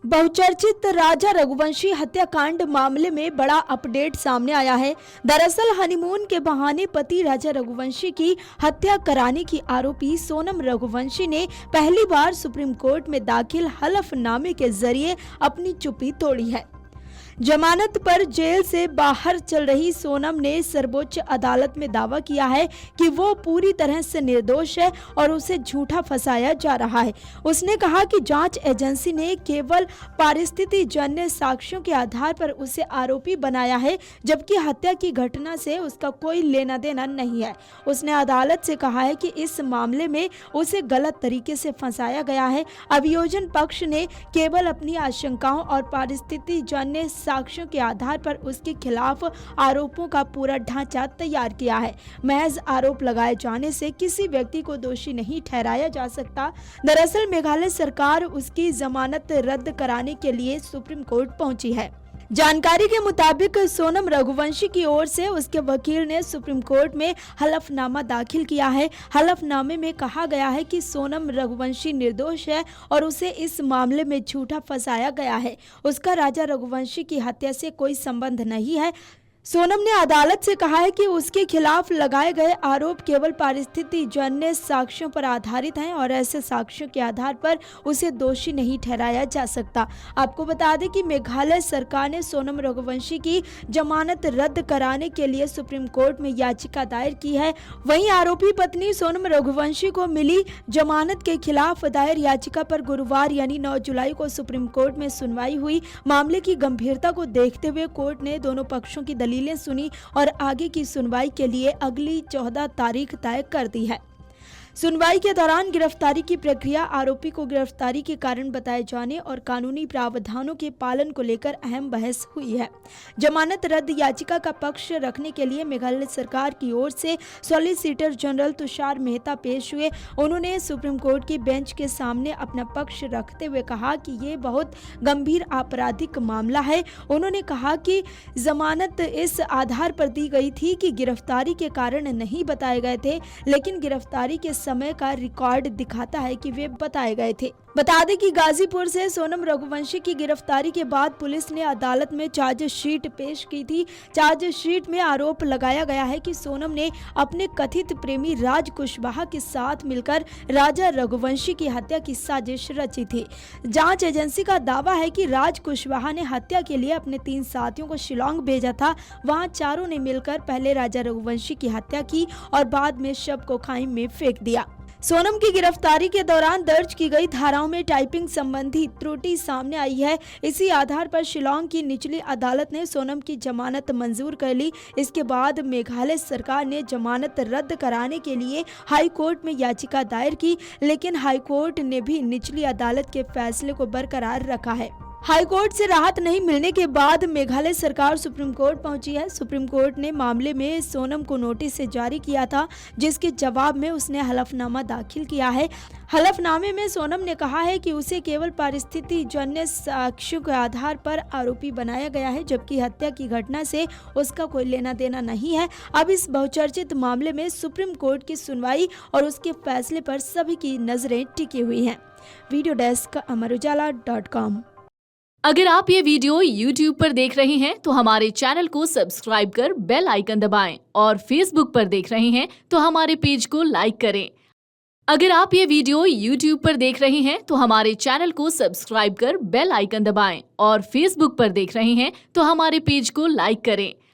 बहुचर्चित राजा रघुवंशी हत्याकांड मामले में बड़ा अपडेट सामने आया है। दरअसल हनीमून के बहाने पति राजा रघुवंशी की हत्या कराने की आरोपी सोनम रघुवंशी ने पहली बार सुप्रीम कोर्ट में दाखिल हलफनामे के जरिए अपनी चुप्पी तोड़ी है। जमानत पर जेल से बाहर चल रही सोनम ने सर्वोच्च अदालत में दावा किया है कि वो पूरी तरह से निर्दोष है और उसे झूठा फंसाया जा रहा है। उसने कहा कि जांच एजेंसी ने केवल परिस्थितिजन्य साक्ष्यों के आधार पर उसे आरोपी बनाया है, जबकि हत्या की घटना से उसका कोई लेना देना नहीं है। उसने अदालत से कहा है कि इस मामले में उसे गलत तरीके से फंसाया गया है। अभियोजन पक्ष ने केवल अपनी आशंकाओं और परिस्थितिजन्य साक्ष्यों के आधार पर उसके खिलाफ आरोपों का पूरा ढांचा तैयार किया है। महज आरोप लगाए जाने से किसी व्यक्ति को दोषी नहीं ठहराया जा सकता। दरअसल मेघालय सरकार उसकी जमानत रद्द कराने के लिए सुप्रीम कोर्ट पहुंची है। जानकारी के मुताबिक सोनम रघुवंशी की ओर से उसके वकील ने सुप्रीम कोर्ट में हलफनामा दाखिल किया है। हलफनामे में कहा गया है कि सोनम रघुवंशी निर्दोष है और उसे इस मामले में झूठा फंसाया गया है। उसका राजा रघुवंशी की हत्या से कोई संबंध नहीं है। सोनम ने अदालत से कहा है कि उसके खिलाफ लगाए गए आरोप केवल परिस्थितिजन्य साक्ष्यों पर आधारित हैं और ऐसे साक्ष्यों के आधार पर उसे दोषी नहीं ठहराया जा सकता। आपको बता दें कि मेघालय सरकार ने सोनम रघुवंशी की जमानत रद्द कराने के लिए सुप्रीम कोर्ट में याचिका दायर की है। वहीं आरोपी पत्नी सोनम रघुवंशी को मिली जमानत के खिलाफ दायर याचिका पर गुरुवार यानी 9 जुलाई को सुप्रीम कोर्ट में सुनवाई हुई। मामले की गंभीरता को देखते हुए कोर्ट ने दोनों पक्षों की दलीलें सुनी और आगे की सुनवाई के लिए अगली 14 तारीख तय कर दी है। सुनवाई के दौरान गिरफ्तारी की प्रक्रिया, आरोपी को गिरफ्तारी के कारण बताए जाने और कानूनी प्रावधानों के पालन को लेकर अहम बहस हुई है। जमानत रद्द याचिका का पक्ष रखने के लिए मेघालय सरकार की ओर से सॉलिसिटर जनरल तुषार मेहता पेश हुए। उन्होंने सुप्रीम कोर्ट की बेंच के सामने अपना पक्ष रखते हुए कहा कि ये बहुत गंभीर आपराधिक मामला है। उन्होंने कहा कि जमानत इस आधार पर दी गई थी कि गिरफ्तारी के कारण नहीं बताए गए थे, लेकिन गिरफ्तारी के समय का रिकॉर्ड दिखाता है कि वे बताए गए थे। बता दें कि गाजीपुर से सोनम रघुवंशी की गिरफ्तारी के बाद पुलिस ने अदालत में चार्जशीट पेश की थी। चार्जशीट में आरोप लगाया गया है कि सोनम ने अपने कथित प्रेमी राज कुशवाहा के साथ मिलकर राजा रघुवंशी की हत्या की साजिश रची थी। जांच एजेंसी का दावा है कि राज कुशवाहा ने हत्या के लिए अपने 3 साथियों को शिलांग भेजा था। वहां चारों ने मिलकर पहले राजा रघुवंशी की हत्या की और बाद में शव को खाई में फेंक दिया। सोनम की गिरफ्तारी के दौरान दर्ज की गई धाराओं में टाइपिंग संबंधी त्रुटि सामने आई है। इसी आधार पर शिलांग की निचली अदालत ने सोनम की जमानत मंजूर कर ली। इसके बाद मेघालय सरकार ने जमानत रद्द कराने के लिए हाई कोर्ट में याचिका दायर की, लेकिन हाई कोर्ट ने भी निचली अदालत के फैसले को बरकरार रखा है। हाई कोर्ट से राहत नहीं मिलने के बाद मेघालय सरकार सुप्रीम कोर्ट पहुंची है। सुप्रीम कोर्ट ने मामले में सोनम को नोटिस जारी किया था, जिसके जवाब में उसने हलफनामा दाखिल किया है। हलफनामे में सोनम ने कहा है कि उसे केवल परिस्थितिजन्य साक्ष्यों के आधार पर आरोपी बनाया गया है, जबकि हत्या की घटना से उसका कोई लेना देना नहीं है। अब इस बहुचर्चित मामले में सुप्रीम कोर्ट की सुनवाई और उसके फैसले पर सभी की नजरें टिकी हुई हैं। Video desk अमरउजाला.com। अगर आप ये वीडियो YouTube पर देख रहे हैं तो हमारे चैनल को सब्सक्राइब कर बेल आइकन दबाएं और Facebook पर देख रहे हैं तो हमारे पेज को लाइक करें। अगर आप ये वीडियो YouTube पर देख रहे हैं तो हमारे चैनल को सब्सक्राइब कर बेल आइकन दबाएं और Facebook पर देख रहे हैं तो हमारे पेज को लाइक करें।